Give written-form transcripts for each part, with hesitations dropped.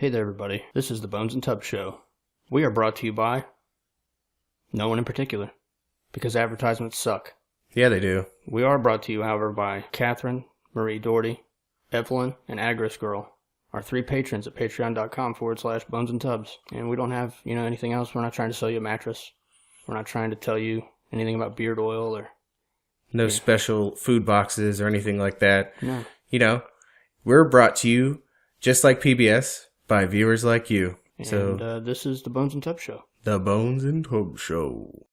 Hey there, everybody. This is the Bones and Tub Show. We are brought to you by no one in particular, because advertisements suck. Yeah, they do. We are brought to you, however, by Catherine, Marie Doherty, Evelyn, and Agris Girl, our 3 patrons at patreon.com/bones and tubs. And we don't have, anything else. We're not trying to sell you a mattress. We're not trying to tell you anything about beard oil or... No special food boxes or anything like that. No. We're brought to you, just like PBS, by viewers like you. And this is the Bones and Tub Show. The Bones and Tub Show.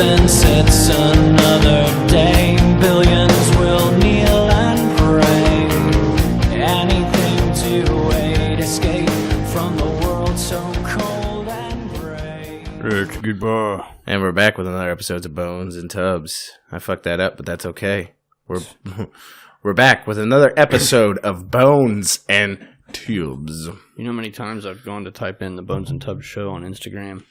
And sets another day. Billions will kneel and pray. Anything to aid escape from the world so cold and gray. It's goodbye. And we're back with another episode of Bones and Tubs. I fucked that up, but that's okay. We're back with another episode of Bones and Tubes. You know how many times I've gone to type in the Bones and Tubs Show on Instagram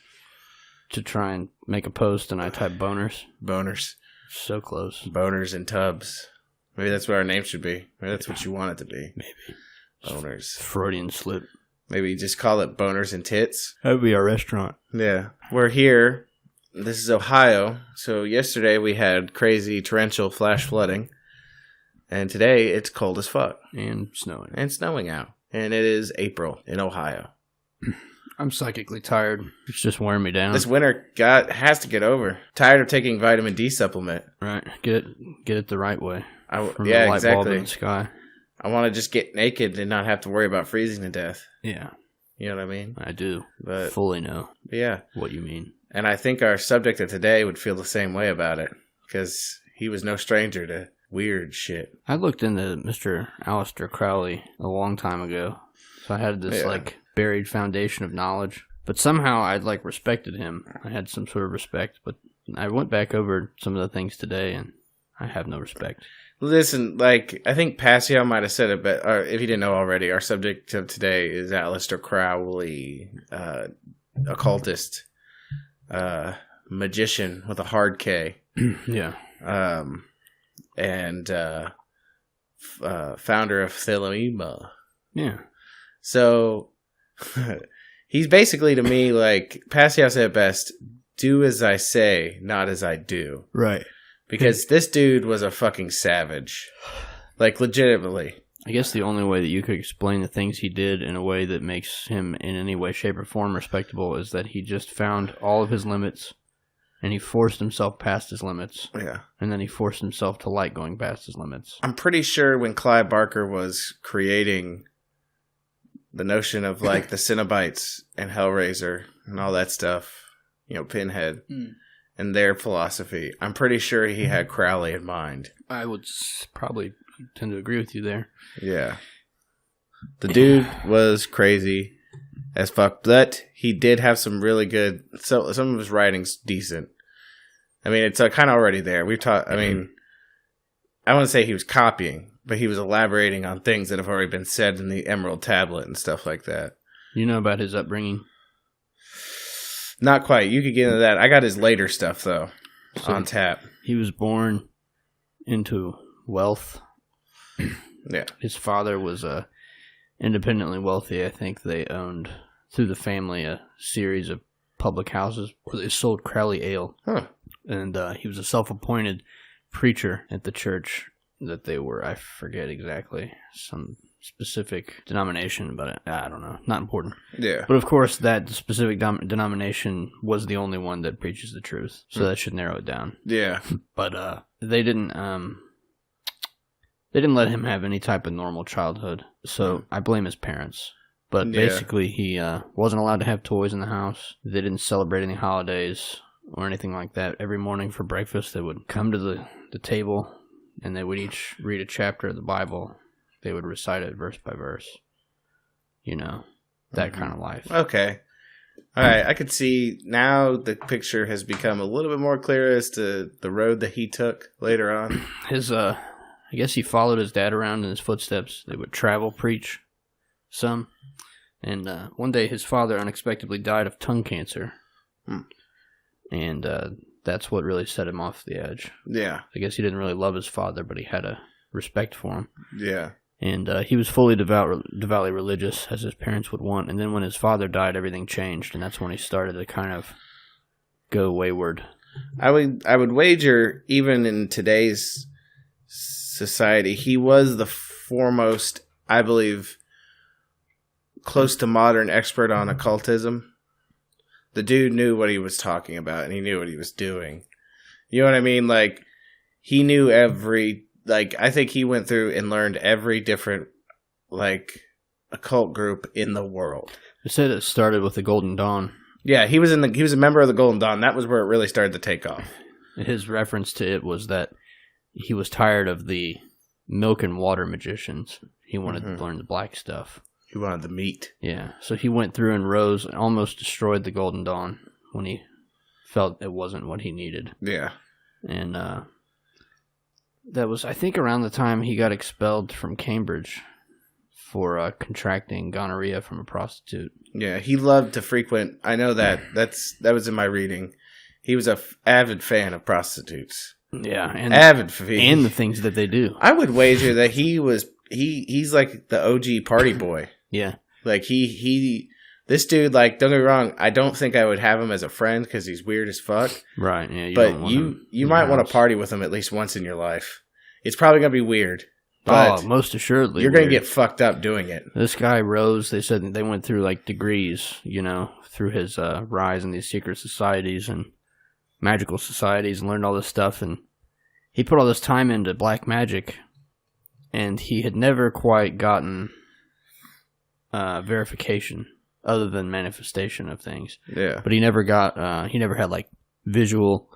to try and make a post, and I type boners. Boners. So close. Boners and Tubs. Maybe that's what our name should be. Maybe that's what you want it to be. Maybe. Boners. Freudian slip. Maybe just call it Boners and Tits. That would be our restaurant. Yeah. We're here. This is Ohio. So yesterday we had crazy torrential flash flooding. And today it's cold as fuck. And snowing. And snowing out. And it is April in Ohio. I'm psychically tired. It's just wearing me down. This winter has to get over. Tired of taking vitamin D supplement. Right. Get it the right way. From yeah, the light exactly. bulb in the sky. I want to just get naked and not have to worry about freezing to death. Yeah. You know what I mean? I do. But fully know. Yeah. What you mean. And I think our subject of today would feel the same way about it. Because he was no stranger to weird shit. I looked into Mr. Aleister Crowley a long time ago. So I had this, buried foundation of knowledge. But somehow I respected him. I had some sort of respect, but I went back over some of the things today, and I have no respect. Listen, I think Pascal might have said it, but if you didn't know already, our subject of today is Aleister Crowley, occultist, magician with a hard K. Yeah. And founder of Thelema. Yeah. So... He's basically, to me, Pascal said it best, do as I say, not as I do. Right. Because this dude was a fucking savage. Legitimately. I guess the only way that you could explain the things he did in a way that makes him in any way, shape, or form respectable is that he just found all of his limits, and he forced himself past his limits. Yeah. And then he forced himself to like going past his limits. I'm pretty sure when Clive Barker was creating... the notion of, the Cenobites and Hellraiser and all that stuff, Pinhead, and their philosophy. I'm pretty sure he had Crowley in mind. I would probably tend to agree with you there. Yeah. The dude was crazy as fuck, but he did have some really good... So some of his writing's decent. I mean, it's kind of already there. We've taught... I mean, I wouldn't say he was copying, but he was elaborating on things that have already been said in the Emerald Tablet and stuff like that. You know about his upbringing? Not quite. You could get into that. I got his later stuff, though, on tap. He was born into wealth. Yeah. His father was independently wealthy. I think they owned, through the family, a series of public houses where they sold Crowley ale. Huh. And he was a self-appointed preacher at the church that they were, I forget exactly, some specific denomination, but I don't know, not important. Yeah. But of course, that specific denomination was the only one that preaches the truth, so that should narrow it down. Yeah. But they didn't let him have any type of normal childhood, so I blame his parents. But basically, he wasn't allowed to have toys in the house. They didn't celebrate any holidays or anything like that. Every morning for breakfast, they would come to the table, and they would each read a chapter of the Bible. They would recite it verse by verse. That kind of life. Okay. All right, I could see now the picture has become a little bit more clear as to the road that he took later on. I guess he followed his dad around in his footsteps. They would travel, preach some. And one day his father unexpectedly died of tongue cancer. And that's what really set him off the edge. Yeah. I guess he didn't really love his father, but he had a respect for him. Yeah. And he was fully devoutly religious, as his parents would want. And then when his father died, everything changed, and that's when he started to kind of go wayward. I would wager, even in today's society, he was the foremost, I believe, close to modern expert on occultism. The dude knew what he was talking about, and he knew what he was doing. You know what I mean? Like, he knew I think he went through and learned every different, occult group in the world. They said it started with the Golden Dawn. Yeah, he was a member of the Golden Dawn. That was where it really started to take off. His reference to it was that he was tired of the milk and water magicians. He wanted to learn the black stuff. He wanted the meat. Yeah, so he went through and rose and almost destroyed the Golden Dawn when he felt it wasn't what he needed. Yeah. And that was, I think, around the time he got expelled from Cambridge for contracting gonorrhea from a prostitute. Yeah, he loved to frequent. I know that. That was in my reading. He was a avid fan of prostitutes. Yeah, and and the things that they do. I would wager that he's like the OG party boy. Yeah, like this dude. Like, don't get me wrong. I don't think I would have him as a friend because he's weird as fuck. Right. Yeah. But you might want to party with him at least once in your life. It's probably gonna be weird. But most assuredly, you're going to get fucked up doing it. This guy rose. They said they went through degrees, through his rise in these secret societies and magical societies, and learned all this stuff. And he put all this time into black magic, and he had never quite gotten verification other than manifestation of things. Yeah, but he never had visual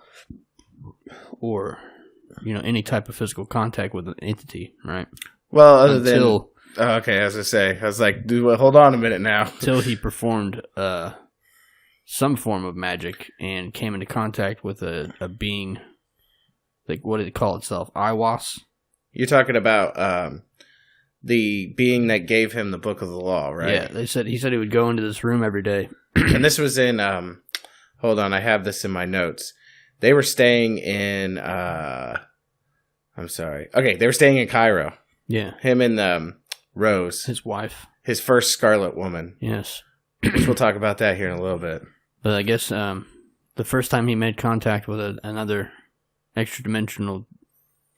or any type of physical contact with an entity, right? Well, okay, as I say, I was like, dude, hold on a minute now. Until he performed some form of magic and came into contact with a being, what did it call itself? Iwas? You're talking about the being that gave him the Book of the Law, right? Yeah, he said he would go into this room every day. And this was in, hold on, I have this in my notes. They were staying in, I'm sorry. Okay, they were staying in Cairo. Yeah. Him and Rose. His wife. His first Scarlet Woman. Yes. Which we'll talk about that here in a little bit. But I guess the first time he made contact with another extra-dimensional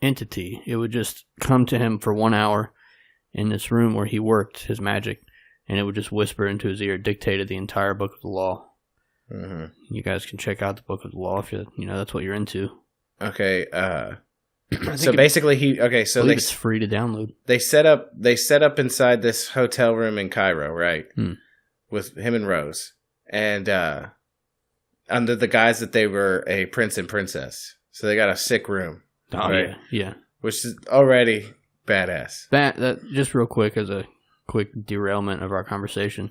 entity, it would just come to him for 1 hour in this room where he worked his magic, and it would just whisper into his ear, dictated the entire Book of the Law. Mm-hmm. You guys can check out the Book of the Law if that's what you're into. Okay. So basically, it's free to download. They set up inside this hotel room in Cairo, right? With him and Rose, and under the guise that they were a prince and princess, so they got a sick room. Oh right? Yeah, which is already badass. That just real quick as a quick derailment of our conversation,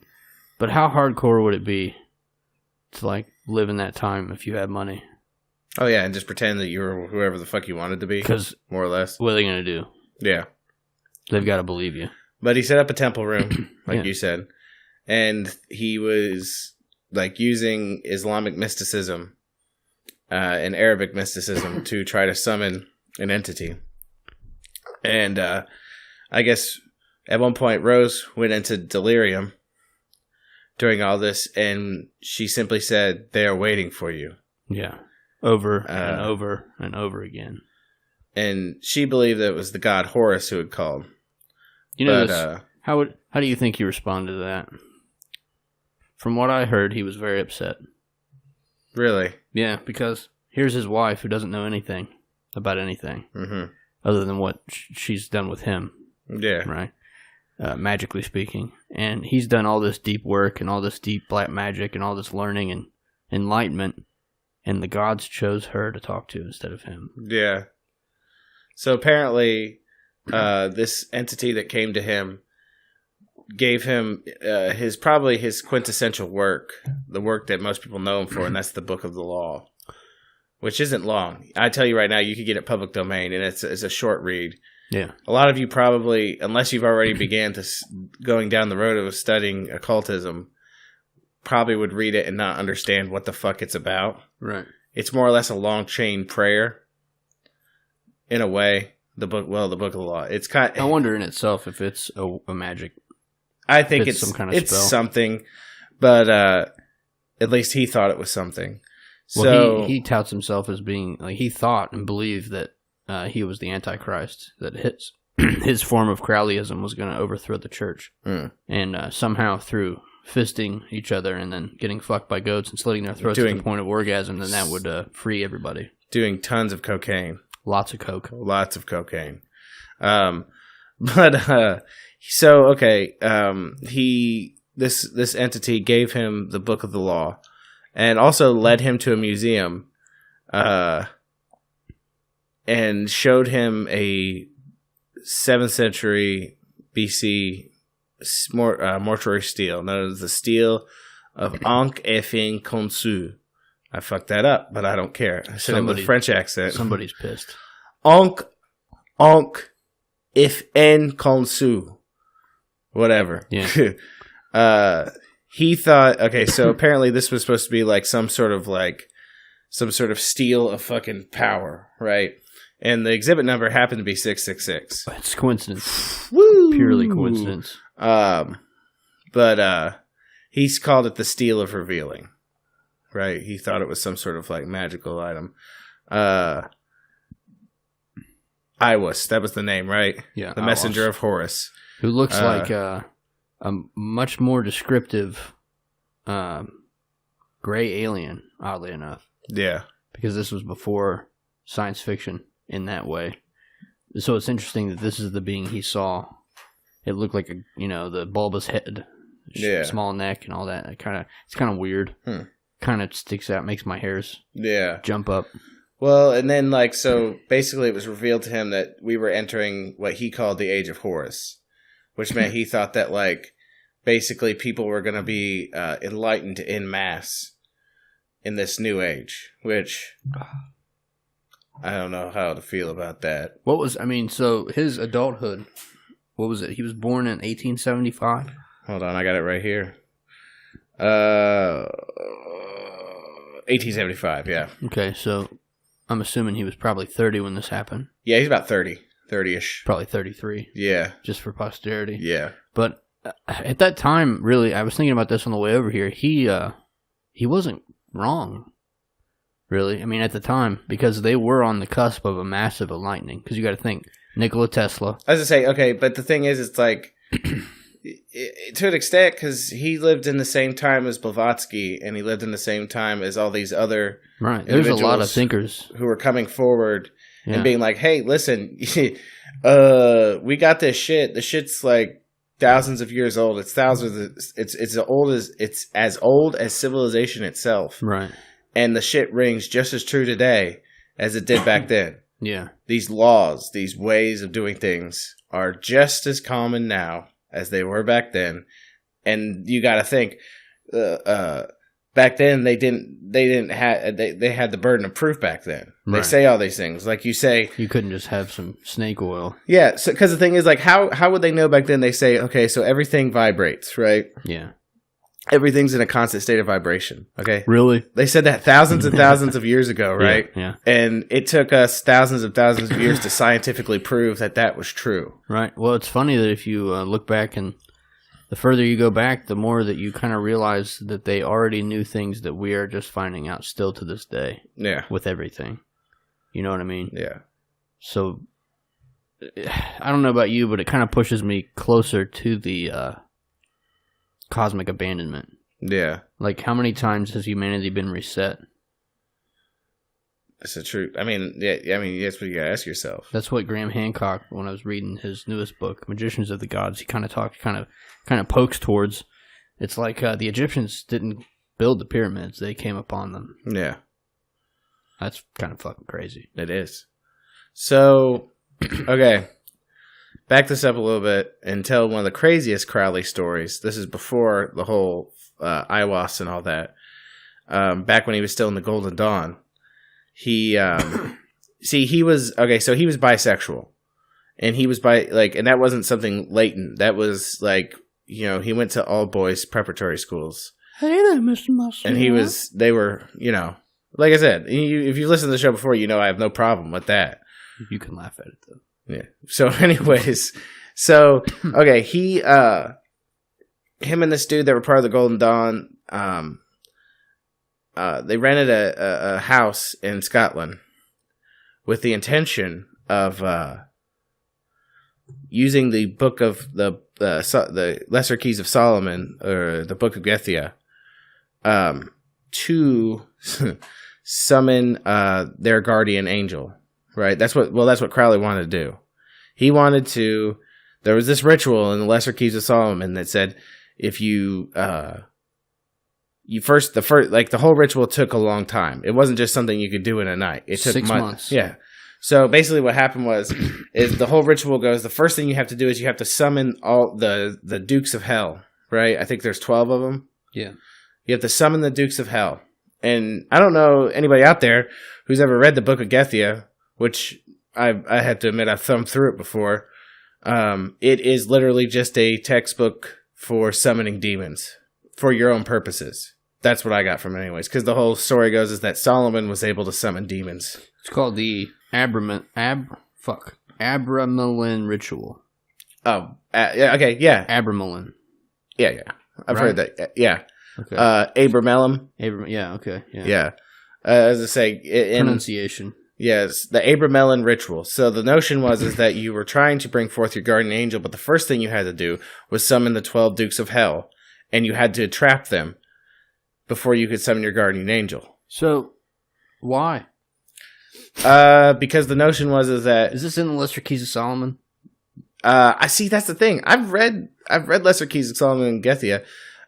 but how hardcore would it be to live in that time if you had money? Oh yeah, and just pretend that you were whoever the fuck you wanted to be. Because more or less, what are they gonna do? Yeah, they've got to believe you. But he set up a temple room, you said, and he was using Islamic mysticism and Arabic mysticism to try to summon an entity. And I guess at one point Rose went into delirium during all this, and she simply said, "They are waiting for you." Yeah, over and over and over again. And she believed that it was the god Horus who had called. How do you think he responded to that? From what I heard, he was very upset. Really? Yeah, because here's his wife who doesn't know anything about anything other than what she's done with him. Yeah. Right? Magically speaking. And he's done all this deep work and all this deep black magic and all this learning and enlightenment, and the gods chose her to talk to instead of him. Yeah. So apparently, this entity that came to him gave him his quintessential work, the work that most people know him for, and that's the Book of the Law, which isn't long. I tell you right now, you could get it public domain, and it's a short read. Yeah. A lot of you probably, unless you've already began to going down the road of studying occultism, probably would read it and not understand what the fuck it's about. Right. It's more or less a long chain prayer, in a way. The Book of the Law. It's kind. I wonder in itself if it's a magic. I think it's some kind of spell. Something, but at least he thought it was something. Well, he touts himself as being like he thought and believed that he was the Antichrist, that his form of Crowleyism was going to overthrow the church, and somehow through fisting each other and then getting fucked by goats and slitting their throats to the point of orgasm, then that would free everybody. Doing tons of cocaine. Lots of coke. Lots of cocaine. This entity gave him the Book of the Law and also led him to a museum and showed him a 7th century BC mortuary stele, known as the stele of Ankh-Efin-Khonsu. I fucked that up, but I don't care. I said it with a French accent. Somebody's pissed. Ankh-Efin-Khonsu. Whatever. Yeah. He thought, okay, so apparently this was supposed to be like some sort of steel of fucking power, right? And the exhibit number happened to be 666. It's coincidence. Woo! Purely coincidence. But he's called it the Stele of Revealing. Right? He thought it was some sort of like magical item. Iwas, that was the name, right? Yeah. The messenger of Horus. Who looks like a much more descriptive gray alien, oddly enough. Yeah. Because this was before science fiction in that way. So it's interesting that this is the being he saw. It looked like the bulbous head, small neck, and all that. It's kind of weird. Kind of sticks out, makes my hairs jump up. Well, and then so basically it was revealed to him that we were entering what he called the Age of Horus, which meant he thought that basically people were going to be enlightened en masse in this new age, which I don't know how to feel about that. So his adulthood, what was it? He was born in 1875? Hold on, I got it right here. 1875, yeah. Okay, so I'm assuming he was probably 30 when this happened. Yeah, he's about 30-ish. Probably 33. Yeah. Just for posterity. Yeah. But at that time, really, I was thinking about this on the way over here. He wasn't wrong, really. I mean, at the time, because they were on the cusp of a massive enlightening. Because you got to think, Nikola Tesla. I was going to say, okay, but the thing is, it's to an extent, because he lived in the same time as Blavatsky, and he lived in the same time as all these other There's a lot of thinkers who were coming forward and being like, "Hey, listen, we got this shit. The shit's thousands of years old. It's thousands. It's as old as civilization itself. Right. And the shit rings just as true today as it did back then. Yeah. These laws, these ways of doing things are just as common now as they were back then. And you got to think, back then they had the burden of proof back then. Right. They say all these things, like you say. You couldn't just have some snake oil. Yeah, so because the thing is, how would they know back then? They say, okay, so everything vibrates, right? Yeah. Everything's in a constant state of vibration. Okay. Really? They said that thousands and thousands of years ago, right? Yeah. And it took us thousands of years to scientifically prove that was true. Right. Well, it's funny that if you look back, and the further you go back, the more that you kind of realize that they already knew things that we are just finding out still to this day. Yeah. With everything. You know what I mean? Yeah. So, I don't know about you, but it kind of pushes me closer to the cosmic abandonment. Yeah. Like, how many times has humanity been reset? That's the truth. I mean, that's what you gotta ask yourself. That's what Graham Hancock, when I was reading his newest book, Magicians of the Gods, he kind of pokes towards. It's like the Egyptians didn't build the pyramids; they came upon them. Yeah, that's kind of fucking crazy. It is. So, okay. back this up a little bit and tell one of the craziest Crowley stories. This is before the whole ayahuasca and all that. Back when he was still in the Golden Dawn, he he was bisexual, and he was and that wasn't something latent. That was like, you know, he went to all boys preparatory schools. Hey there, Mr. Muscle. And they were, you know, like I said, if you listened to the show before, you know I have no problem with that. You can laugh at it though. Yeah. So anyways, okay, him and this dude that were part of the Golden Dawn, they rented a house in Scotland with the intention of using the book of the Lesser Keys of Solomon, or the Book of Gethia, to summon their guardian angel. Right? That's what Crowley wanted to do. He wanted to. There was this ritual in the Lesser Keys of Solomon that said, if the whole ritual took a long time. It wasn't just something you could do in a night. It took 6 months. Yeah. So basically what happened is the whole ritual goes, the first thing you have to do is you have to summon all the Dukes of Hell, right? I think there's 12 of them. Yeah. You have to summon the Dukes of Hell. And I don't know anybody out there who's ever read the Book of Gethia, which I have to admit I've thumbed through it before. It is literally just a textbook for summoning demons for your own purposes. That's what I got from it anyways, because the whole story goes is that Solomon was able to summon demons. It's called the Abramelin ritual. Oh, okay, yeah. Abramelin. Yeah. I've heard that. Yeah. Okay. Abramelin. Yeah, okay. Yeah. As I say, pronunciation. Yes, the Abramelin ritual. So the notion is that you were trying to bring forth your guardian angel, but the first thing you had to do was summon the 12 Dukes of Hell, and you had to trap them before you could summon your guardian angel. So, why? Because the notion is that... Is this in the Lesser Keys of Solomon? I see, that's the thing. I've read Lesser Keys of Solomon and Gethia.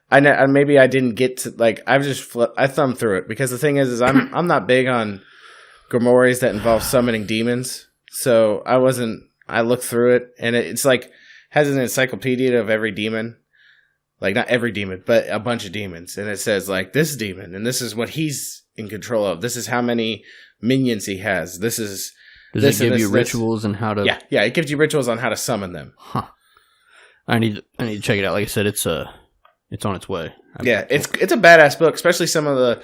Maybe I didn't get to, I thumbed through it, because the thing is I'm not big on grimoires that involve summoning demons, so I looked through it, and it's like has an encyclopedia of every demon, like not every demon, but a bunch of demons, and it says like this demon, and this is what he's in control of. This is how many minions he has. Does it give you rituals and how to? Yeah, it gives you rituals on how to summon them. Huh. I need to check it out. Like I said, it's on its way. It's a badass book, especially some of the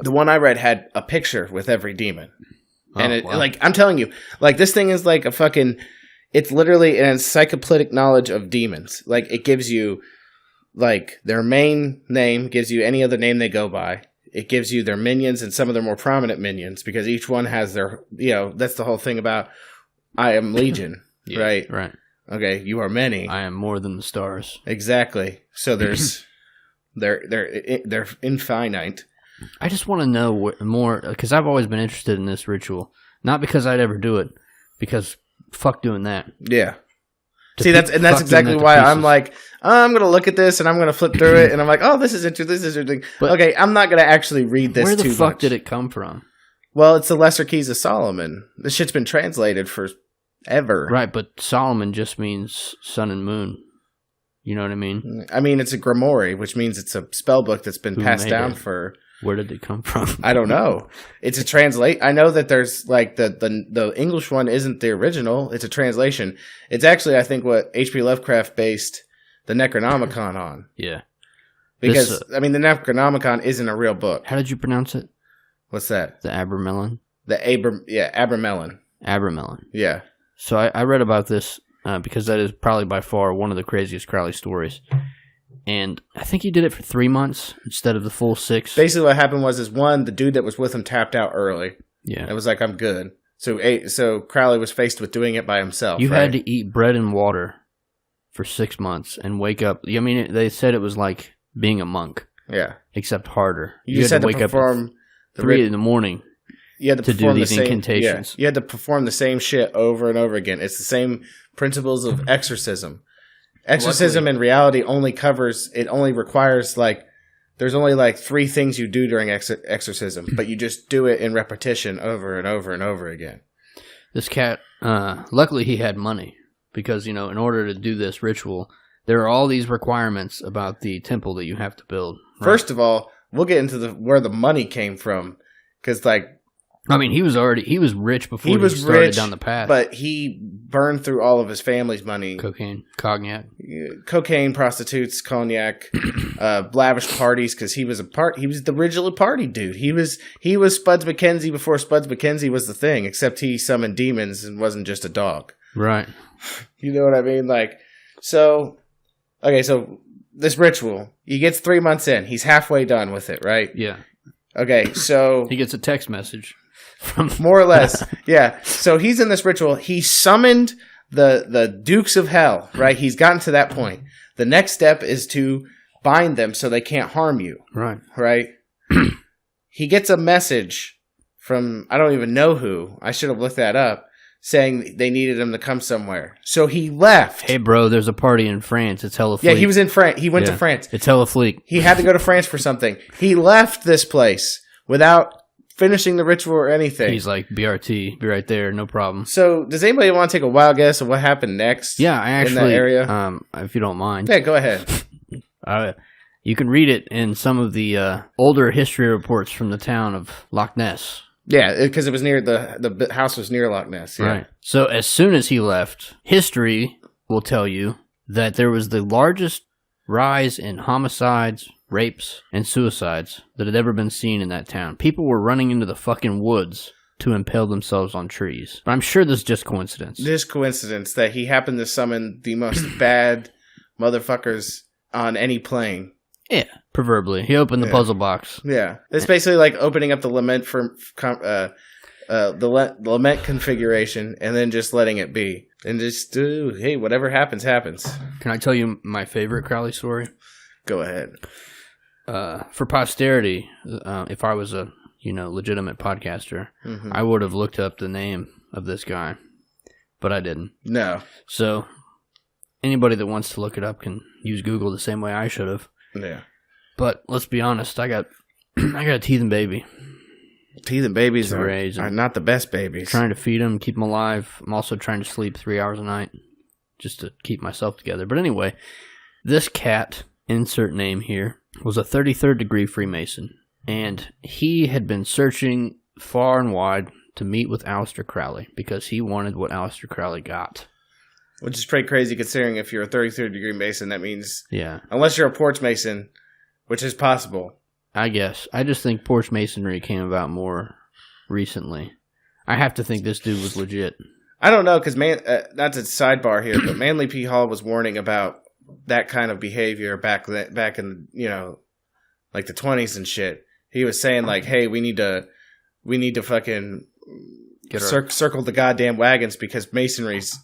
the one I read had a picture with every demon. And I'm telling you, this thing is like a fucking, it's literally an encyclopedic knowledge of demons. Like, it gives you, their main name, gives you any other name they go by. It gives you their minions and some of their more prominent minions, because each one has their, that's the whole thing about I am Legion, right? Right. Okay, you are many. I am more than the stars. Exactly. So there's, they're infinite. I just want to know more, because I've always been interested in this ritual. Not because I'd ever do it, because fuck doing that. Yeah. See, that's exactly why I'm like, I'm going to look at this, and I'm going to flip through it, and I'm like, oh, this is interesting. But okay, I'm not going to actually read this too much. Where the fuck did it come from? Well, it's the Lesser Keys of Solomon. This shit's been translated forever. Right, but Solomon just means sun and moon. You know what I mean? I mean, it's a grimoire, which means it's a spell book that's been passed down for... Where did it come from? I don't know. It's a translate. I know that there's the English one isn't the original. It's a translation. It's actually, I think, what H.P. Lovecraft based the Necronomicon on. Yeah. Because, the Necronomicon isn't a real book. How did you pronounce it? What's that? The Abramelin? Abramelin. Abramelin. Yeah. So I read about this because that is probably by far one of the craziest Crowley stories. And I think he did it for 3 months instead of the full 6. Basically what happened was the dude that was with him tapped out early. Yeah. It was like, I'm good. So Crowley was faced with doing it by himself. You had to eat bread and water for 6 months and wake up. I mean, they said it was like being a monk. Yeah. Except harder. You had to wake up at 3 in the morning. You had to do these incantations. Yeah. You had to perform the same shit over and over again. It's the same principles of exorcism. Exorcism in reality only requires there's only 3 things you do during exorcism, but you just do it in repetition over and over and over again. This cat luckily he had money because, in order to do this ritual, there are all these requirements about the temple that you have to build. Right? First of all, we'll get into where the money came from. Because, he was rich before he started down the path. But he burned through all of his family's money. Cocaine, cognac. Cocaine, prostitutes, cognac, lavish parties, because he was the original party dude. He was Spuds MacKenzie before Spuds MacKenzie was the thing, except he summoned demons and wasn't just a dog. Right. You know what I mean? So this ritual, he gets 3 months in. He's halfway done with it, right? Yeah. Okay, so... he gets a text message. More or less, yeah. So he's in this ritual. He summoned the Dukes of Hell, right? He's gotten to that point. The next step is to bind them so they can't harm you. Right? He gets a message from, I don't even know who. I should have looked that up. Saying they needed him to come somewhere. So he left. Hey, bro, there's a party in France. It's hella fleek. Yeah, he was in France. He went to France. It's hella fleek. He had to go to France for something. He left this place without finishing the ritual or anything. He's like, BRT, be right there, no problem. So does anybody want to take a wild guess of what happened next? Yeah, I actually, in that area? If you don't mind. Yeah, go ahead. You can read it in some of the older history reports from the town of Loch Ness. Yeah, because it was near the house was near Loch Ness. Yeah. Right. So as soon as he left, history will tell you that there was the largest rise in homicides, rapes, and suicides that had ever been seen in that town. People were running into the fucking woods to impale themselves on trees. But I'm sure this is just coincidence. Just coincidence that he happened to summon the most bad motherfuckers on any plane. Yeah, proverbially. He opened the puzzle box. Yeah. It's basically like opening up the lament for the lament configuration and then just letting it be. And just, hey, whatever happens, happens. Can I tell you my favorite Crowley story? Go ahead. For posterity, if I was a legitimate podcaster, I would have looked up the name of this guy, but I didn't. No. So anybody that wants to look it up can use Google the same way I should have. Yeah. But let's be honest, I got a teething baby. Teething babies are not the best babies. Trying to feed them, keep them alive. I'm also trying to sleep 3 hours a night just to keep myself together. But anyway, this cat, insert name here, was a 33rd degree Freemason. And he had been searching far and wide to meet with Aleister Crowley because he wanted what Aleister Crowley got. Which is pretty crazy considering if you're a 33rd degree Mason, that means... Yeah. Unless you're a Porch Mason, which is possible. I guess. I just think Porch Masonry came about more recently. I have to think this dude was legit. I don't know, because not to sidebar here, but Manly P. Hall was warning about that kind of behavior back in, like the 20s and shit. He was saying, like, hey, we need to fucking... circle the goddamn wagons because Masonry's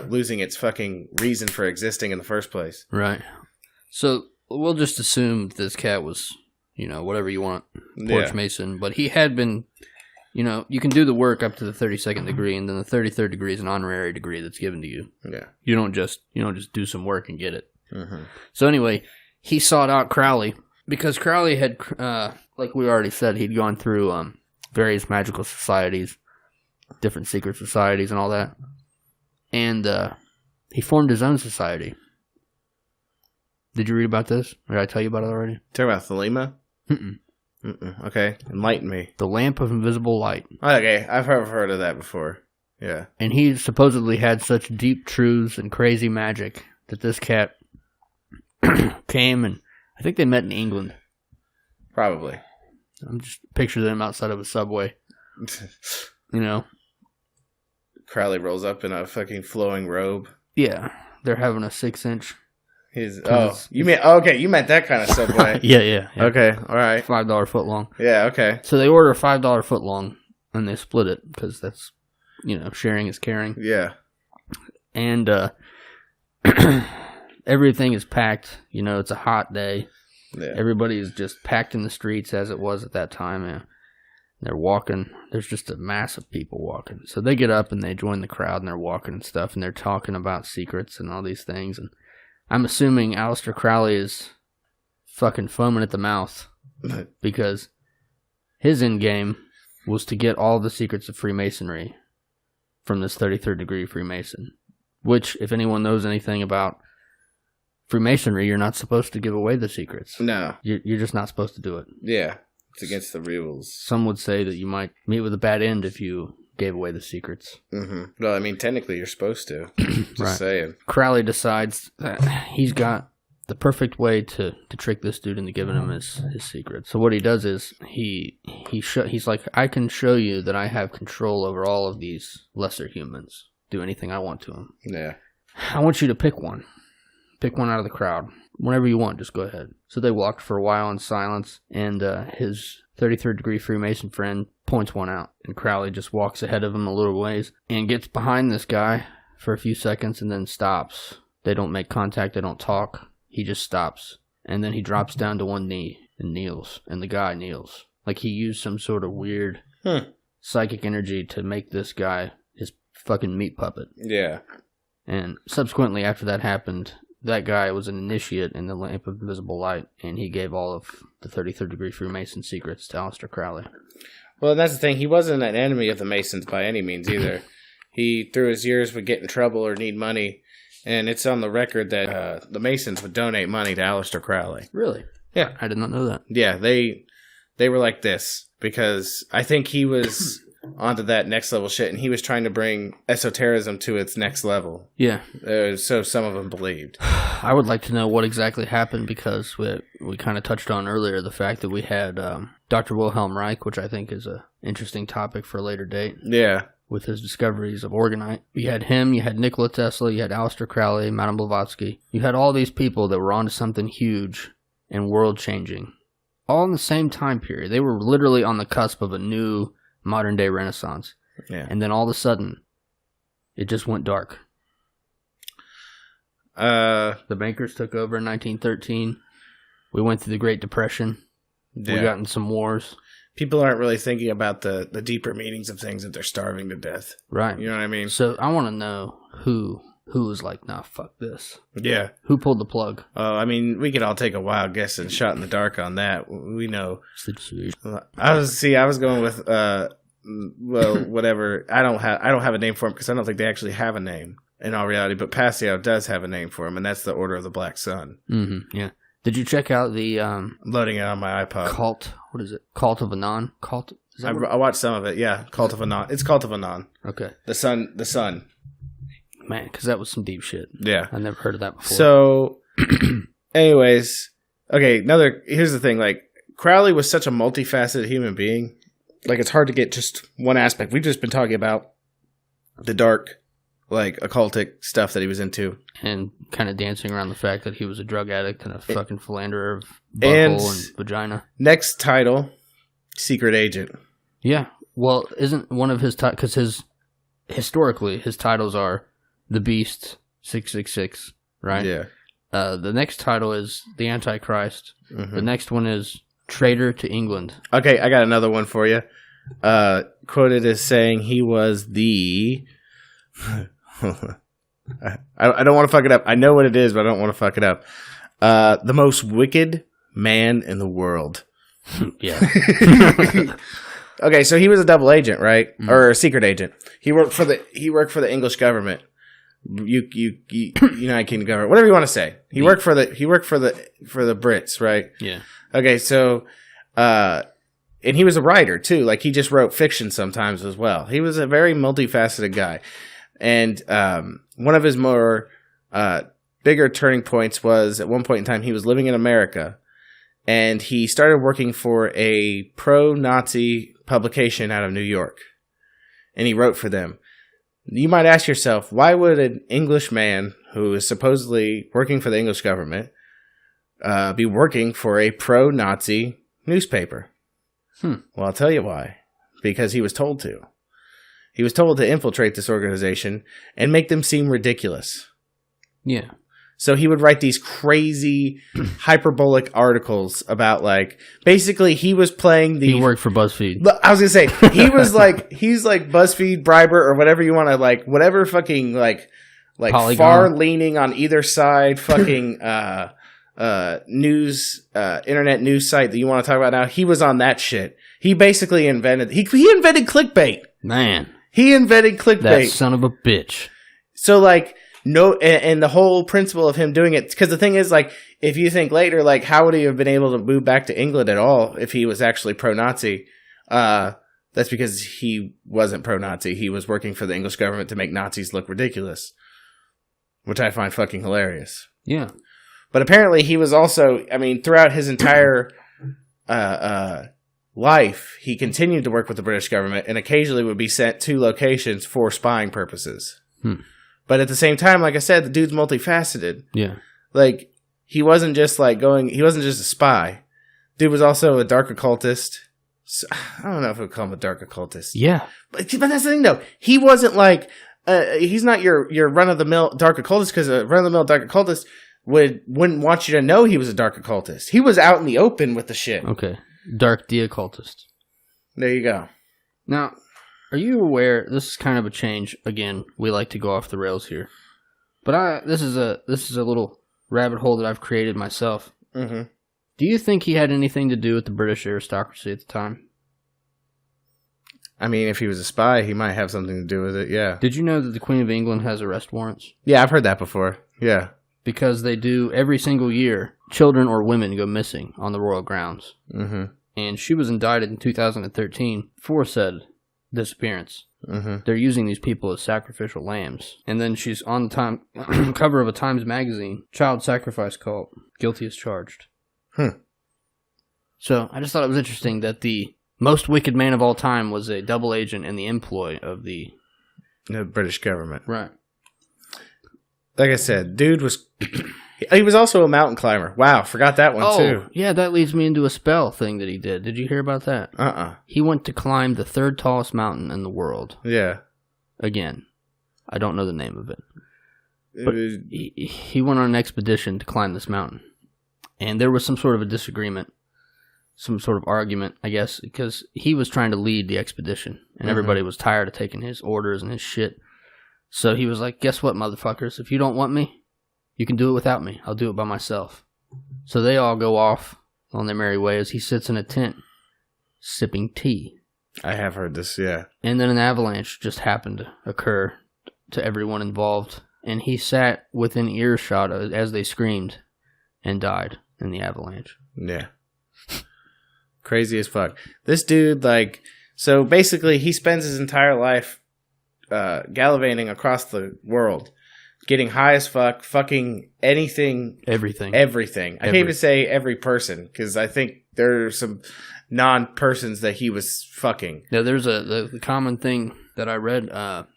losing its fucking reason for existing in the first place. Right. So we'll just assume this cat was, whatever you want, Porch Mason. But he had been, you can do the work up to the 32nd degree, and then the 33rd degree is an honorary degree that's given to you. Yeah. You don't just do some work and get it. Mm-hmm. So anyway, he sought out Crowley because Crowley had, like we already said, he'd gone through various magical societies, different secret societies and all that. And he formed his own society. Did you read about this? Or did I tell you about it already? Talking about Thelema? Mm-mm. Okay, enlighten me. The Lamp of Invisible Light. Okay, I've heard of that before. Yeah. And he supposedly had such deep truths and crazy magic that this cat came, and I think they met in England. Probably. I'm just picturing them outside of a subway. Crowley rolls up in a fucking flowing robe. Yeah, they're having a 6-inch. You meant that kind of subway. Yeah. Okay, all right. $5 foot long. Yeah, okay. So they order a $5 foot long, and they split it because that's, sharing is caring. Yeah. And everything is packed. It's a hot day. Yeah. Everybody is just packed in the streets as it was at that time. And they're walking. There's just a mass of people walking. So they get up and they join the crowd and they're walking and stuff. And they're talking about secrets and all these things. And I'm assuming Aleister Crowley is fucking foaming at the mouth because his end game was to get all the secrets of Freemasonry from this 33rd degree Freemason. Which, if anyone knows anything about Freemasonry, you're not supposed to give away the secrets. No. You're just not supposed to do it. Yeah. It's against the rules. Some would say that you might meet with a bad end if you gave away the secrets. Mm-hmm. Well, I mean, technically you're supposed to. Just right. saying. Crowley decides that he's got the perfect way to trick this dude into giving him his secret. So what he does is he's like, I can show you that I have control over all of these lesser humans. Do anything I want to them. Yeah. I want you to pick one. Pick one out of the crowd. Whenever you want, just go ahead. So they walked for a while in silence, and his 33rd degree Freemason friend points one out. And Crowley just walks ahead of him a little ways and gets behind this guy for a few seconds and then stops. They don't make contact. They don't talk. He just stops. And then he drops down to one knee and kneels. And the guy kneels. Like he used some sort of weird psychic energy to make this guy his fucking meat puppet. Yeah. And subsequently, after that happened, that guy was an initiate in the Lamp of Invisible Light, and he gave all of the 33rd degree Freemason secrets to Aleister Crowley. Well, that's the thing. He wasn't an enemy of the Masons by any means either. He, through his years, would get in trouble or need money, and it's on the record that the Masons would donate money to Aleister Crowley. Really? Yeah. I did not know that. Yeah, they were like this, because I think he was onto that next level shit, and he was trying to bring esotericism to its next level. Yeah. So some of them believed. I would like to know what exactly happened, because we kind of touched on earlier the fact that we had Dr. Wilhelm Reich, which I think is an interesting topic for a later date. Yeah. With his discoveries of orgonite. You had him, you had Nikola Tesla, you had Aleister Crowley, Madame Blavatsky. You had all these people that were onto something huge and world-changing. All in the same time period. They were literally on the cusp of a new modern-day renaissance. Yeah. And then all of a sudden, it just went dark. The bankers took over in 1913. We went through the Great Depression. Yeah. We got in some wars. People aren't really thinking about the deeper meanings of things, that they're starving to death. Right. You know what I mean? So I want to know who was like, nah, fuck this. Yeah. Who pulled the plug? Oh, I mean, we could all take a wild guess and shot in the dark on that. We know. I was going with well, whatever. I don't have a name for him, because I don't think they actually have a name in all reality. But Passio does have a name for him, and that's the Order of the Black Sun. Mm-hmm. Yeah. Did you check out the Loading it on my iPod. Cult? What is it? Cult of Anon? Cult? Is that I watched some of it. Yeah, Cult of Anon. It's Cult of Anon. Okay. The Sun. Man, because that was some deep shit. Yeah. I never heard of that before. So, anyways, okay, here's the thing, like, Crowley was such a multifaceted human being, like, it's hard to get just one aspect. We've just been talking about the dark, like, occultic stuff that he was into. And kind of dancing around the fact that he was a drug addict and a fucking philanderer of butthole and vagina. Next title, Secret Agent. Yeah. Well, isn't one of his titles, because historically, his titles are The Beast, 666, right? Yeah. The next title is The Antichrist. Mm-hmm. The next one is Traitor to England. Okay, I got another one for you. Quoted as saying he was the... I don't want to fuck it up. I know what it is, but I don't want to fuck it up. The most wicked man in the world. Yeah. Okay, so he was a double agent, right? Mm-hmm. Or a secret agent. He worked for the English government. United Kingdom government, whatever you want to say. He worked for the Brits, right? Yeah. Okay, so and he was a writer too. Like, he just wrote fiction sometimes as well. He was a very multifaceted guy. And one of his more bigger turning points was, at one point in time, he was living in America, and he started working for a pro-Nazi publication out of New York, and he wrote for them. You might ask yourself, why would an English man who is supposedly working for the English government be working for a pro-Nazi newspaper? Well, I'll tell you why. Because he was told to. He was told to infiltrate this organization and make them seem ridiculous. Yeah. So he would write these crazy hyperbolic articles about, like, basically he was playing the... He worked for BuzzFeed. I was going to say, he's like BuzzFeed, Briber, or whatever you want to, like, whatever fucking, like Polygon. Far leaning on either side fucking news, internet news site that you want to talk about now. He was on that shit. He basically invented... He invented clickbait. Man. He invented clickbait. That son of a bitch. So, like, no, and the whole principle of him doing it, because the thing is, like, if you think later, like, how would he have been able to move back to England at all if he was actually pro-Nazi? That's because he wasn't pro-Nazi. He was working for the English government to make Nazis look ridiculous, which I find fucking hilarious. Yeah. But apparently he was also, I mean, throughout his entire life, he continued to work with the British government and occasionally would be sent to locations for spying purposes. But at the same time, like I said, the dude's multifaceted. Yeah. Like, he wasn't just he wasn't just a spy. Dude was also a dark occultist. So, I don't know if we'd call him a dark occultist. Yeah. But that's the thing, though. He wasn't like, he's not your run-of-the-mill dark occultist, because a run-of-the-mill dark occultist wouldn't want you to know he was a dark occultist. He was out in the open with the shit. Okay. Dark de-occultist. There you go. Now, are you aware, this is kind of a change, again, we like to go off the rails here, but this is a little rabbit hole that I've created myself. Mm-hmm. Do you think he had anything to do with the British aristocracy at the time? I mean, if he was a spy, he might have something to do with it, yeah. Did you know that the Queen of England has arrest warrants? Yeah, I've heard that before, yeah. Because they do, every single year, children or women go missing on the royal grounds. Mm-hmm. And she was indicted in 2013 for said disappearance. Mm-hmm. They're using these people as sacrificial lambs. And then she's on the cover of a Times magazine, child sacrifice cult, guilty as charged. So I just thought it was interesting that the most wicked man of all time was a double agent in the employ of the British government. Right. Like I said, dude was... He was also a mountain climber. Wow, forgot that one too. Yeah, that leads me into a spell thing that he did. Did you hear about that? He went to climb the third tallest mountain in the world. Yeah. Again, I don't know the name of it. But he went on an expedition to climb this mountain. And there was some sort of a disagreement, some sort of argument, I guess, because he was trying to lead the expedition. And everybody was tired of taking his orders and his shit. So he was like, guess what, motherfuckers? If you don't want me, you can do it without me. I'll do it by myself. So they all go off on their merry way as he sits in a tent, sipping tea. I have heard this, yeah. And then an avalanche just happened to occur to everyone involved. And he sat within earshot as they screamed and died in the avalanche. Yeah. Crazy as fuck. This dude, like... So basically, he spends his entire life gallivanting across the world. Getting high as fuck, fucking anything. Everything. I can't even say every person, because I think there are some non-persons that he was fucking. Now, there's the common thing that I read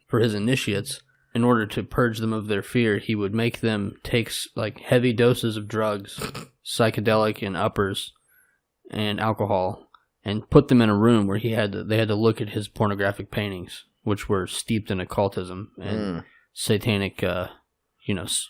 for his initiates. In order to purge them of their fear, he would make them take like heavy doses of drugs, psychedelic and uppers, and alcohol, and put them in a room where they had to look at his pornographic paintings, which were steeped in occultism and satanic,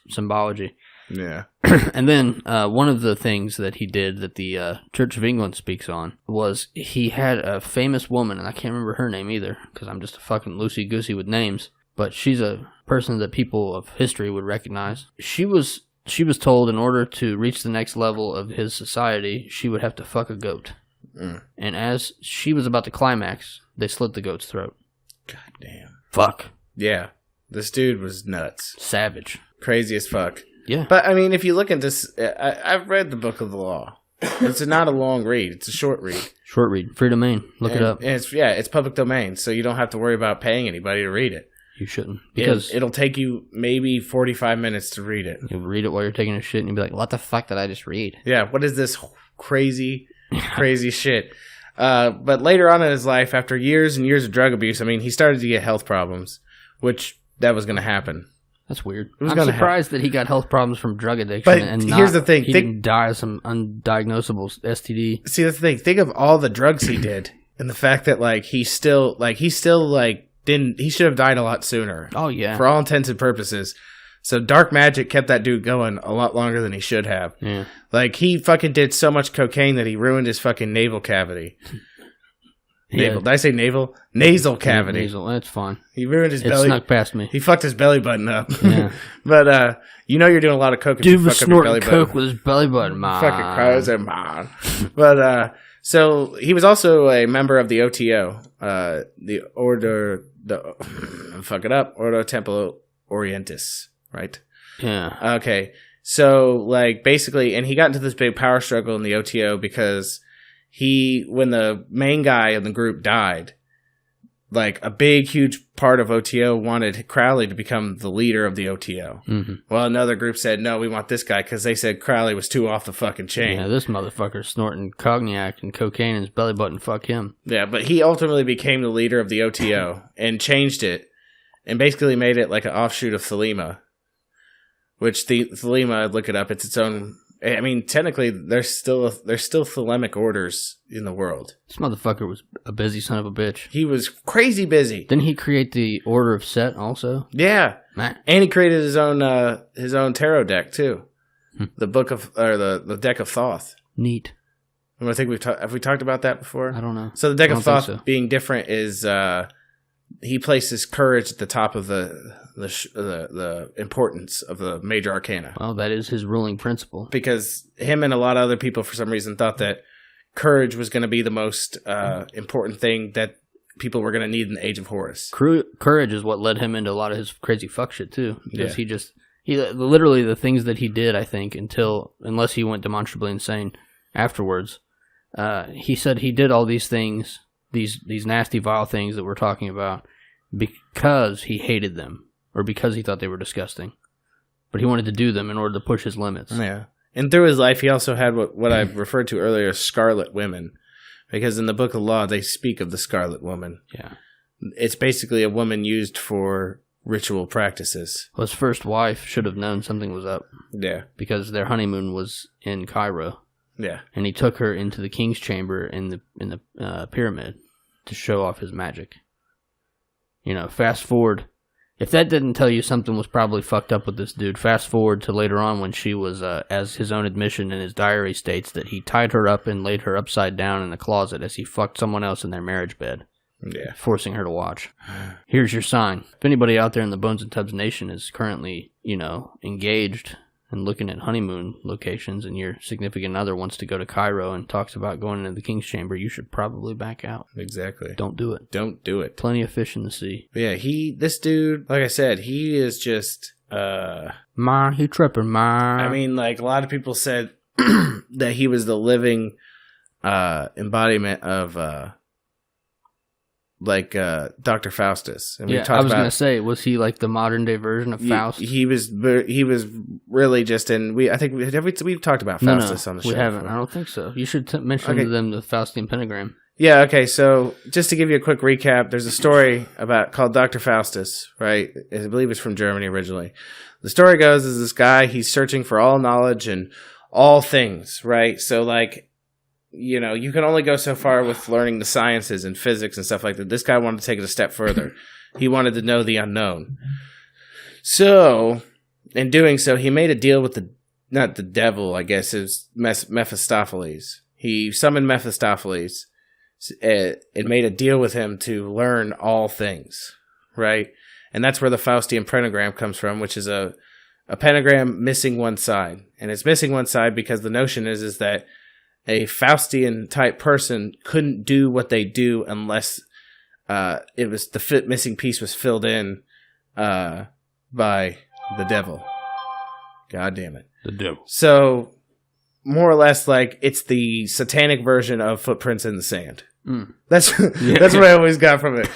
symbology. Yeah. And then one of the things that he did that the Church of England speaks on was he had a famous woman, and I can't remember her name either, because I'm just a fucking loosey-goosey with names, but she's a person that people of history would recognize. She was told in order to reach the next level of his society, she would have to fuck a goat. And as she was about to climax, they slit the goat's throat. God damn. Fuck. Yeah. This dude was nuts. Savage. Crazy as fuck. Yeah. But, I mean, if you look at this, I've read the Book of the Law. It's not a long read. It's a short read. Short read. Free domain. Look it up. And it's public domain, so you don't have to worry about paying anybody to read it. You shouldn't. Because it'll take you maybe 45 minutes to read it. You'll read it while you're taking a shit, and you'll be like, what the fuck did I just read? Yeah, what is this crazy shit? But later on in his life, after years and years of drug abuse, I mean, he started to get health problems, which that was going to happen. That's weird. I'm surprised that he got health problems from drug addiction. But and here's the thing. He didn't die of some undiagnosable STD. See, that's the thing. Think of all the drugs he did, and the fact that he still didn't. He should have died a lot sooner. Oh yeah. For all intents and purposes. So dark magic kept that dude going a lot longer than he should have. Yeah. He fucking did so much cocaine that he ruined his fucking navel cavity. Navel. Did I say navel? Nasal cavity. Nasal. That's fine. He ruined his belly. It snuck past me. He fucked his belly button up. Yeah. But you're doing a lot of coke. Dude was snorting coke with his belly button, man. Fucking cries and man. But So he was also a member of the OTO, fuck it up, Ordo Templo Orientis, right? Yeah. Okay. So, like, basically, and he got into this big power struggle in the OTO because when the main guy in the group died, like, a big, huge part of OTO wanted Crowley to become the leader of the OTO. Mm-hmm. Well, another group said, no, we want this guy because they said Crowley was too off the fucking chain. Yeah, this motherfucker's snorting cognac and cocaine in his belly button. Fuck him. Yeah, but he ultimately became the leader of the OTO and changed it and basically made it like an offshoot of Thelema. Which Thelema, look it up, it's its own. I mean, technically, there's still Thelemic orders in the world. This motherfucker was a busy son of a bitch. He was crazy busy. Didn't he create the Order of Set also? Yeah, Man. And he created his own tarot deck too, the the deck of Thoth. Neat. I think have we talked about that before? I don't know. So the deck of Thoth being different is he places courage at the top of the importance of the major arcana. Well, that is his ruling principle. Because him and a lot of other people, for some reason, thought that courage was going to be the most important thing that people were going to need in the Age of Horus. Courage is what led him into a lot of his crazy fuck shit, too. Because he literally, the things that he did, I think, unless he went demonstrably insane afterwards, he said he did all these things, these nasty, vile things that we're talking about, because he hated them. Or because he thought they were disgusting. But he wanted to do them in order to push his limits. Yeah. And through his life, he also had what I referred to earlier as scarlet women. Because in the Book of Law, they speak of the scarlet woman. Yeah. It's basically a woman used for ritual practices. Well, his first wife should have known something was up. Yeah. Because their honeymoon was in Cairo. Yeah. And he took her into the king's chamber in the pyramid to show off his magic. You know, fast forward. If that didn't tell you something was probably fucked up with this dude, fast forward to later on when she was, as his own admission in his diary states, that he tied her up and laid her upside down in the closet as he fucked someone else in their marriage bed. Yeah. Forcing her to watch. Here's your sign. If anybody out there in the Bones and Tubs Nation is currently, engaged and looking at honeymoon locations and your significant other wants to go to Cairo and talks about going into the king's chamber, you should probably back out. Exactly. Don't do it. Don't do it. Plenty of fish in the sea. But yeah, this dude, like I said, he is just, he tripping, I mean, like, a lot of people said that he was the living, embodiment of, Dr. Faustus. And I was going to say, was he like the modern day version of Faust? He was really just we've talked about Faustus on the show. We haven't. I don't think so. You should mention to them the Faustian pentagram. Yeah, okay, so just to give you a quick recap, there's a story called Dr. Faustus, right? I believe it's from Germany originally. The story goes is this guy, he's searching for all knowledge and all things, right? So, like, you can only go so far with learning the sciences and physics and stuff like that. This guy wanted to take it a step further. He wanted to know the unknown. So, in doing so, he made a deal with not the devil, I guess, it was Mephistopheles. He summoned Mephistopheles and made a deal with him to learn all things, right? And that's where the Faustian pentagram comes from, which is a pentagram missing one side. And it's missing one side because the notion is that a Faustian type person couldn't do what they do unless it was missing piece was filled in by the devil. God damn it. The devil. So, more or less, like, it's the satanic version of Footprints in the Sand. Mm. That's what I always got from it.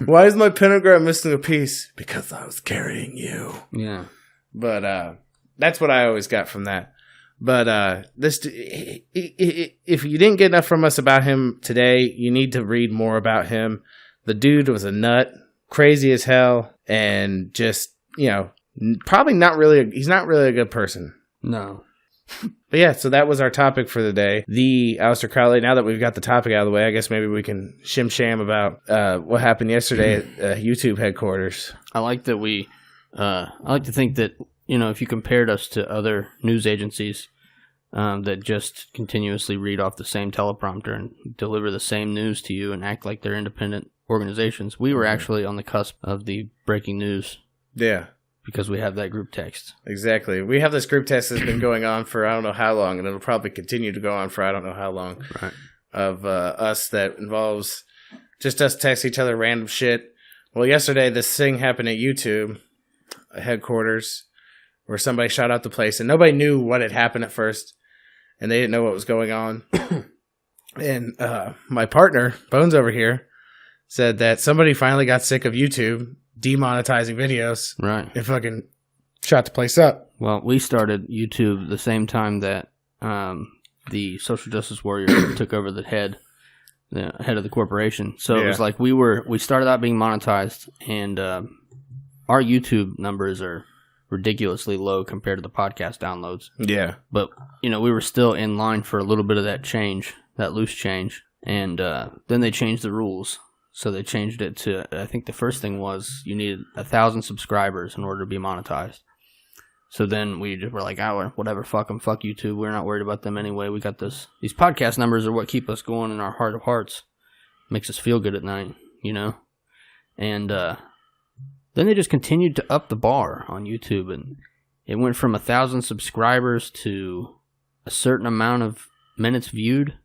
Why is my pentagram missing a piece? Because I was carrying you. Yeah. But that's what I always got from that. But if you didn't get enough from us about him today, you need to read more about him. The dude was a nut, crazy as hell, and just, probably he's not really a good person. No. But yeah, so that was our topic for the day. The Aleister Crowley. Now that we've got the topic out of the way, I guess maybe we can shim-sham about what happened yesterday at YouTube headquarters. I like that I like to think that, if you compared us to other news agencies that just continuously read off the same teleprompter and deliver the same news to you and act like they're independent organizations, we were actually on the cusp of the breaking news. Yeah. Because we have that group text. Exactly. We have this group text that's been going on for I don't know how long, and it'll probably continue to go on for I don't know how long. Right. of us that involves just us text each other random shit. Well, yesterday this thing happened at YouTube headquarters where somebody shot out the place and nobody knew what had happened at first and they didn't know what was going on. And my partner, Bones over here, said that somebody finally got sick of YouTube demonetizing videos. Right. And fucking shot the place up. Well, we started YouTube the same time that the social justice warrior took over the head of the corporation. So it was like we started out being monetized, and our YouTube numbers are ridiculously low compared to the podcast downloads. Yeah. But, we were still in line for a little bit of that change, that loose change. And then they changed the rules. So they changed it to, I think the first thing was you needed 1,000 subscribers in order to be monetized. So then we just were like, whatever, fuck them, fuck YouTube. We're not worried about them anyway. We got this. These podcast numbers are what keep us going in our heart of hearts. Makes us feel good at night, And then they just continued to up the bar on YouTube. And it went from 1,000 subscribers to a certain amount of minutes viewed,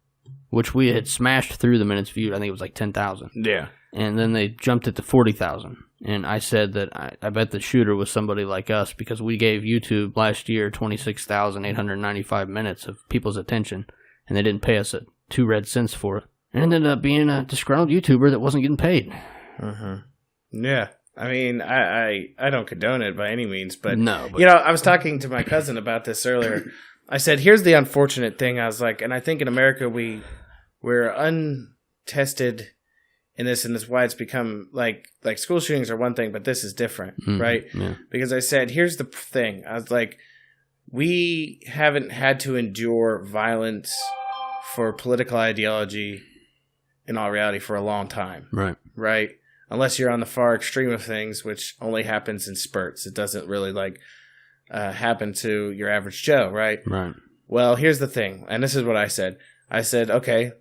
which we had smashed through the minutes viewed. I think it was like 10,000. Yeah. And then they jumped it to 40,000. And I said that I bet the shooter was somebody like us because we gave YouTube last year 26,895 minutes of people's attention, and they didn't pay us 2 red cents for it. And it ended up being a disgruntled YouTuber that wasn't getting paid. Yeah. I mean, I don't condone it by any means, but, but I was talking to my cousin about this earlier. I said, here's the unfortunate thing. I was like, and I think in America we're untested in this, and this is why it's become like school shootings are one thing, but this is different, right? Yeah. Because I said, here's the thing. I was like, we haven't had to endure violence for political ideology in all reality for a long time. Right? Unless you're on the far extreme of things, which only happens in spurts. It doesn't really happen to your average Joe, right? Right. Well, here's the thing, and this is what I said. I said, okay,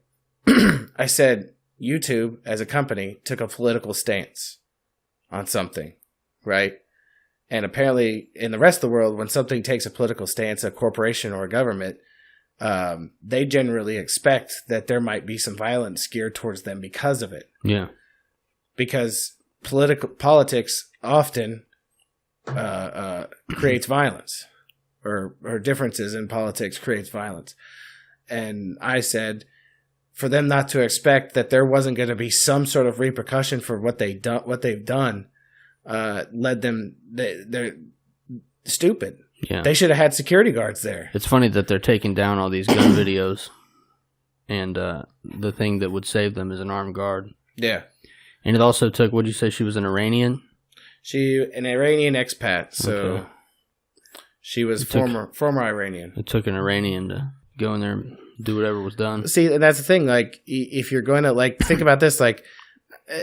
I said YouTube as a company took a political stance on something, right? And apparently in the rest of the world, when something takes a political stance, a corporation or a government, they generally expect that there might be some violence geared towards them because of it. Yeah. Because politics often creates violence, or differences in politics creates violence. And I said, for them not to expect that there wasn't going to be some sort of repercussion for what they've done, led them. They're stupid. Yeah. They should have had security guards there. It's funny that they're taking down all these gun videos, and the thing that would save them is an armed guard. Yeah. And it also took, what'd you say, she was an Iranian? An Iranian expat, so she was former Iranian. It took an Iranian to go in there and do whatever was done. See, and that's the thing, if you're going to, think about this,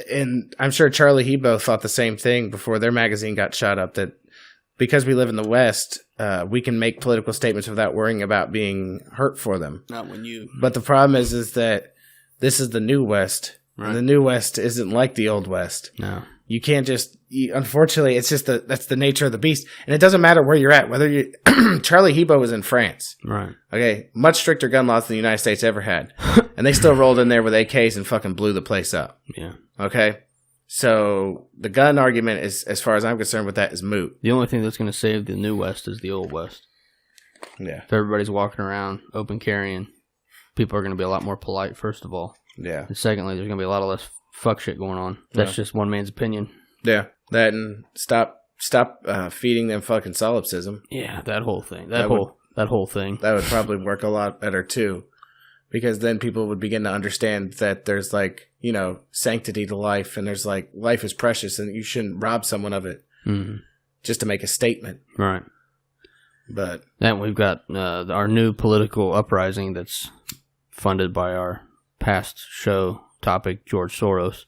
and I'm sure Charlie Hebdo thought the same thing before their magazine got shot up, that because we live in the West, we can make political statements without worrying about being hurt for them. Not when you... But the problem is that this is the New West, and the New West isn't like the Old West. No. You can't unfortunately, it's just that's the nature of the beast. And it doesn't matter where you're at, whether you, Charlie Hebdo was in France. Right. Okay. Much stricter gun laws than the United States ever had. And they still rolled in there with AKs and fucking blew the place up. Yeah. Okay. So the gun argument is, as far as I'm concerned with that, is moot. The only thing that's going to save the New West is the Old West. Yeah. If everybody's walking around open carrying, people are going to be a lot more polite, first of all. Yeah. And secondly, there's going to be a lot of less fuck shit going on. That's just one man's opinion. Yeah. That and stop feeding them fucking solipsism. Yeah, that whole thing. That whole thing. That would probably work a lot better too. Because then people would begin to understand that there's sanctity to life, and there's life is precious and you shouldn't rob someone of it just to make a statement. Right. But then we've got our new political uprising that's funded by our past show topic, George Soros,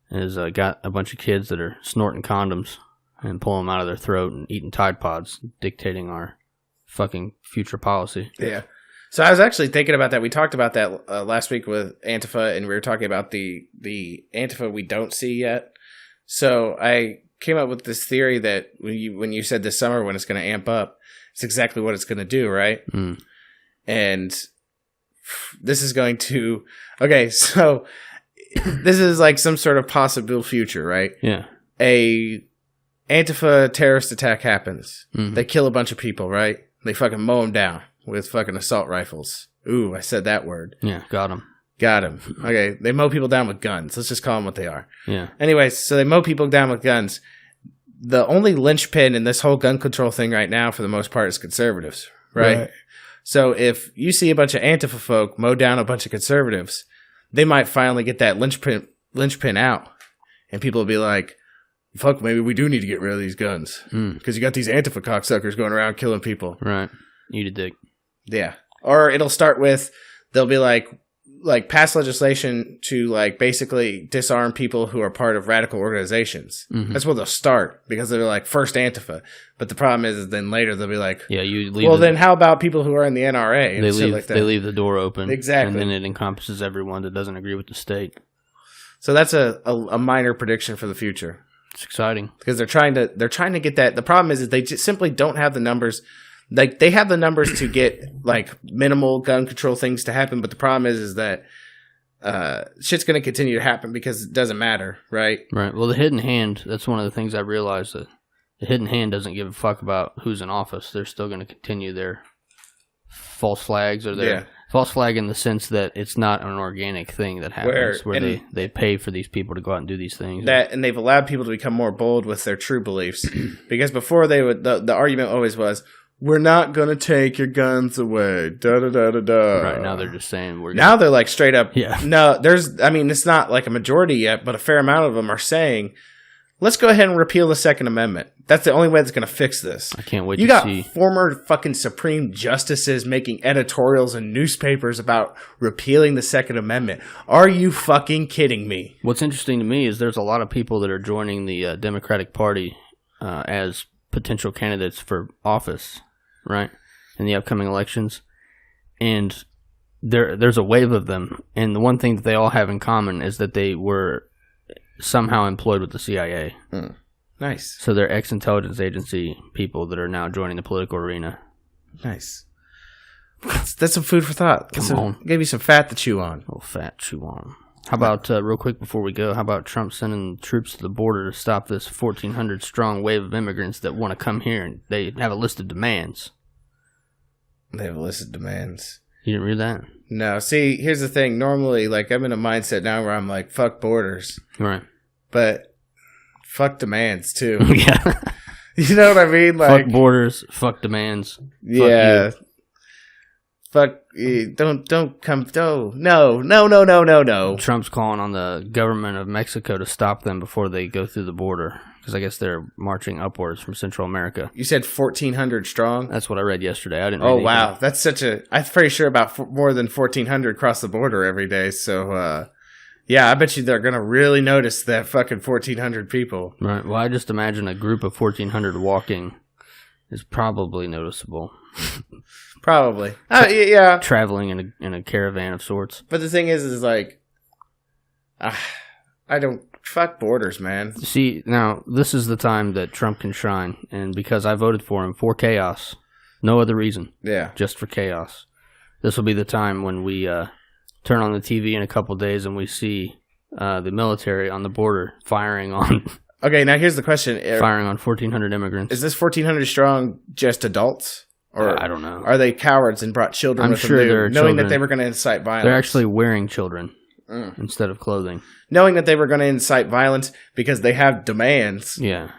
has got a bunch of kids that are snorting condoms and pulling them out of their throat and eating Tide Pods, dictating our fucking future policy. Yeah. So I was actually thinking about that. We talked about that last week with Antifa, and we were talking about the Antifa we don't see yet. So I came up with this theory that when you said this summer when it's going to amp up, it's exactly what it's going to do, right? Mm. And this is going to... Okay, so this is like some sort of possible future, right? Yeah. A Antifa terrorist attack happens. Mm-hmm. They kill a bunch of people, right? They fucking mow them down with fucking assault rifles. Ooh, I said that word. Yeah, got him. Got him. Okay, they mow people down with guns. Let's just call them what they are. Yeah. Anyways, so they mow people down with guns. The only linchpin in this whole gun control thing right now, for the most part, is conservatives, right? So if you see a bunch of Antifa folk mow down a bunch of conservatives, they might finally get that linchpin out. And people will be like, fuck, maybe we do need to get rid of these guns. Because you got these Antifa cocksuckers going around killing people. Right. Eat a dick. Yeah. Or it'll start with, they'll be like pass legislation to like basically disarm people who are part of radical organizations. Mm-hmm. That's where they'll start, because they're like first Antifa. But the problem is then later they'll be like, yeah, you leave. Well, then how about people who are in the NRA? And they leave the door open. Exactly. And then it encompasses everyone that doesn't agree with the state. So that's a minor prediction for the future. It's exciting because they're trying to get that. The problem is they just simply don't have the numbers. Like, they have the numbers to get like minimal gun control things to happen, but the problem is that shit's going to continue to happen because it doesn't matter, right? Right. Well, the hidden hand, that's one of the things I realized, that the hidden hand doesn't give a fuck about who's in office. They're still going to continue their false flags, or their false flag in the sense that it's not an organic thing that happens where they pay for these people to go out and do these things. And they've allowed people to become more bold with their true beliefs. Because before they would, the argument always was, we're not going to take your guns away. Da-da-da-da-da. Right, now they're just saying Now they're like straight up. Yeah. No, it's not like a majority yet, but a fair amount of them are saying, let's go ahead and repeal the Second Amendment. That's the only way that's going to fix this. I can't wait to see. You got former fucking Supreme Justices making editorials in newspapers about repealing the Second Amendment. Are you fucking kidding me? What's interesting to me is there's a lot of people that are joining the Democratic Party as potential candidates for office, right, in the upcoming elections. And there's a wave of them. And the one thing that they all have in common is that they were somehow employed with the CIA. Nice. So they're ex-intelligence agency people that are now joining the political arena. Nice. That's some food for thought. Come on. Give you some fat to chew on. Oh, fat chew on. How about, real quick before we go, how about Trump sending troops to the border to stop this 1,400-strong wave of immigrants that want to come here, and they have a list of demands? They have a list of demands. You didn't read that? No. See, here's the thing. Normally, like, I'm in a mindset now where I'm like, fuck borders. Right. But fuck demands, too. Yeah. You know what I mean? Like, fuck borders, fuck demands. Yeah. Fuck, don't come, no. Trump's calling on the government of Mexico to stop them before they go through the border, because I guess they're marching upwards from Central America. You said 1,400 strong? That's what I read yesterday. I didn't read Oh, anything. wow. That's I'm pretty sure about more than 1,400 cross the border every day, so, yeah, I bet you they're going to really notice that fucking 1,400 people. Right, well, I just imagine a group of 1,400 walking is probably noticeable. Probably. Yeah. Traveling in a caravan of sorts. But the thing is like, I don't, fuck borders, man. See, now, this is the time that Trump can shine, and because I voted for him for chaos, no other reason. Yeah. Just for chaos. This will be the time when we turn on the TV in a couple days and we see the military on the border firing on... Okay, now here's the question. Firing on 1,400 immigrants. Is this 1,400 strong just adults? Or I don't know. Are they cowards and brought children with them, knowing children. that they were going to incite violence? They're actually wearing children instead of clothing. Knowing that they were going to incite violence because they have demands. Yeah.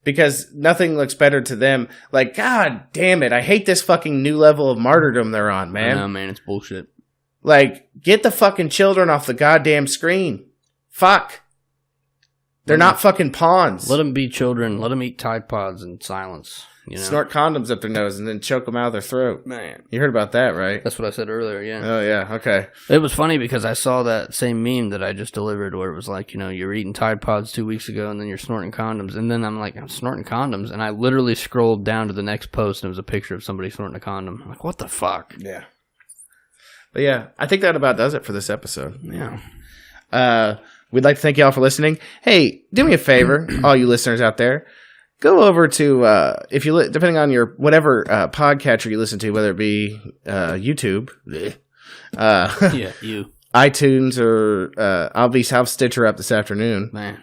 Because nothing looks better to them. Like, God damn it, I hate this fucking new level of martyrdom they're on, man. No, man, it's bullshit. Like, get the fucking children off the goddamn screen. Fuck. They're not fucking pawns. Let them be children. Let them eat Tide Pods in silence. You know? Snort condoms up their nose and then choke them out of their throat. Man. You heard about that, right? That's what I said earlier, yeah. Oh, yeah, okay. It was funny because I saw that same meme that I just delivered where it was like, you were eating Tide Pods 2 weeks ago and then you're snorting condoms. And then I'm like, I'm snorting condoms. And I literally scrolled down to the next post and it was a picture of somebody snorting a condom. I'm like, what the fuck? Yeah. But yeah, I think that about does it for this episode. Yeah. We'd like to thank y'all for listening. Hey, do me a favor, all you listeners out there. Go over to, if you depending on your whatever podcatcher you listen to, whether it be YouTube Yeah, you. iTunes or I'll have Stitcher up this afternoon. Man.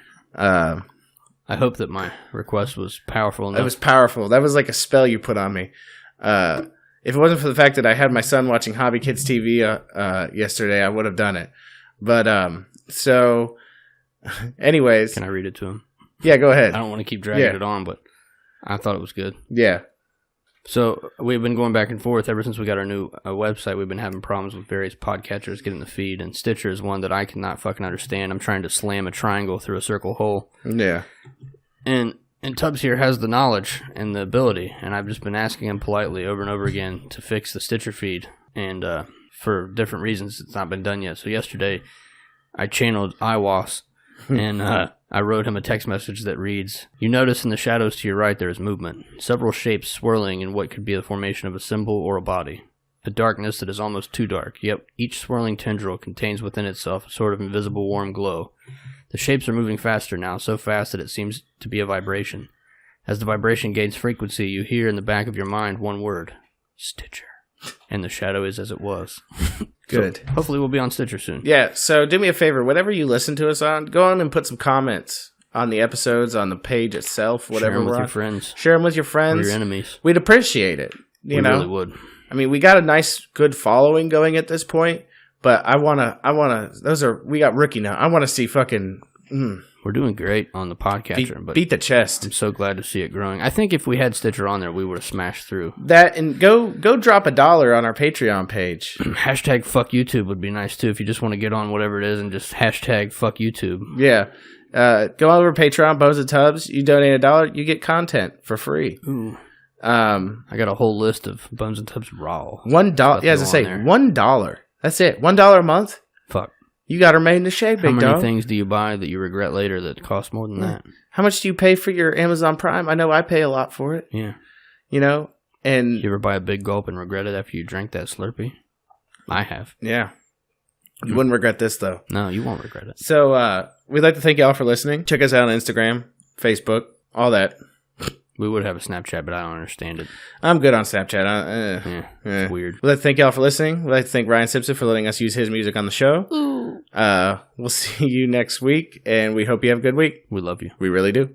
I hope that my request was powerful enough. It was powerful. That was like a spell you put on me. If it wasn't for the fact that I had my son watching Hobby Kids TV yesterday, I would have done it. But so, anyways, can I read it to him? Yeah, go ahead. I don't want to keep dragging it on, but I thought it was good. Yeah. So we've been going back and forth ever since we got our new website. We've been having problems with various podcatchers getting the feed, and Stitcher is one that I cannot fucking understand. I'm trying to slam a triangle through a circle hole. Yeah. And Tubbs here has the knowledge and the ability, and I've just been asking him politely over and over again to fix the Stitcher feed, and for different reasons it's not been done yet. So yesterday I channeled IWAS, and I wrote him a text message that reads, "You notice in the shadows to your right there is movement, several shapes swirling in what could be the formation of a symbol or a body. A darkness that is almost too dark, yet each swirling tendril contains within itself a sort of invisible warm glow. The shapes are moving faster now, so fast that it seems to be a vibration. As the vibration gains frequency, you hear in the back of your mind one word, Stitcher. And the shadow is as it was." Good. So hopefully we'll be on Stitcher soon. Yeah, so do me a favor. Whatever you listen to us on, go on and put some comments on the episodes, on the page itself, whatever. Share them with your friends. Share them with your friends. Or your enemies. We'd appreciate it. You know? Really would. I mean, we got a nice, good following going at this point, but we got rookie now. I want to see fucking... We're doing great on the podcatcher, but beat the chest. I'm so glad to see it growing. I think if we had Stitcher on there, we would have smashed through. That, and go drop $1 on our Patreon page. Hashtag fuck YouTube would be nice too if you just want to get on whatever it is and just hashtag fuck YouTube. Yeah. Go over to Patreon, Bones and Tubbs. You donate $1, you get content for free. Ooh. I got a whole list of Bones and Tubbs raw. $1. Yeah, as I say, $1. That's it. $1 a month. Fuck. You got her made into shape, big dog. How many things do you buy that you regret later that cost more than that? How much do you pay for your Amazon Prime? I know I pay a lot for it. Yeah. You know? And you ever buy a big gulp and regret it after you drank that Slurpee? I have. Yeah. You wouldn't regret this, though. No, you won't regret it. So, we'd like to thank y'all for listening. Check us out on Instagram, Facebook, all that. We would have a Snapchat, but I don't understand it. I'm good on Snapchat. It's weird. We'd like to thank y'all for listening. We'd like to thank Ryan Simpson for letting us use his music on the show. Ooh. We'll see you next week, and we hope you have a good week. We love you. We really do.